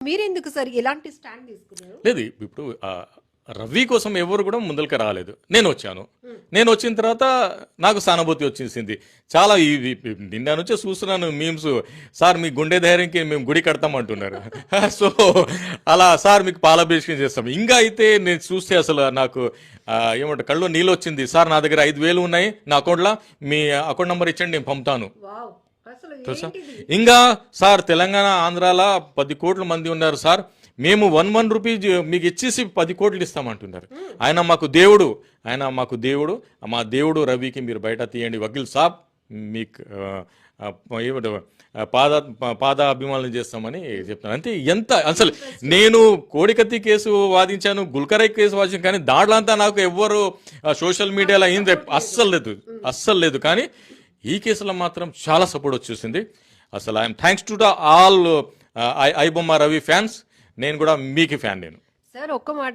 మీరెందుకు సార్ ఇలాంటి స్టాండ్ తీసుకున్నారు? లేదు ఇప్పుడు రవి కోసం ఎవరు కూడా ముందరికి రాలేదు. నేను వచ్చాను. నేను వచ్చిన తర్వాత నాకు సానుభూతి వచ్చేసింది. చాలా ఇది నిన్న నుంచే చూస్తున్నాను మీమ్స్, సార్ మీ గుండె ధైర్యంకి మేము గుడి కడతాం అంటున్నారు. సో అలా సార్ మీకు పాలాభిషేకం చేస్తాం. ఇంకా అయితే నేను చూస్తే అసలు నాకు ఏమంటారు కళ్ళు నీళ్ళు వచ్చింది. సార్ నా దగ్గర 5,000 ఉన్నాయి నా అకౌంట్లో, మీ అకౌంట్ నెంబర్ ఇచ్చండి నేను పంపుతాను. వావ్! అసలు తెలుసా? ఏంటిది? ఇంకా సార్ తెలంగాణ ఆంధ్రాలో 10 కోట్ల మంది ఉన్నారు సార్, మేము 1 రూపీ మీకు ఇచ్చేసి 10 కోట్లు ఇస్తామంటున్నారు. ఆయన మాకు దేవుడు, మా దేవుడు రవికి మీరు బయట తీయండి వకీల్ సాబ్, మీకు ఏమిటో పాద అభిమానులు చేస్తామని చెప్తాను. అంతే. ఎంత అసలు నేను కోడికత్తి కేసు వాదించాను, గుల్కరై కేసు వాదించాను, కానీ దాంట్లో అంతా నాకు ఎవ్వరు సోషల్ మీడియాలో అయింది అస్సలు లేదు. కానీ ఈ కేసులో మాత్రం చాలా సపోర్ట్ వచ్చేసింది. అసలు I'm thanks to the all iBomma Ravi fans. నేను కూడా మీకు ఫ్యాన్. నేను సార్ ఒక్క మాట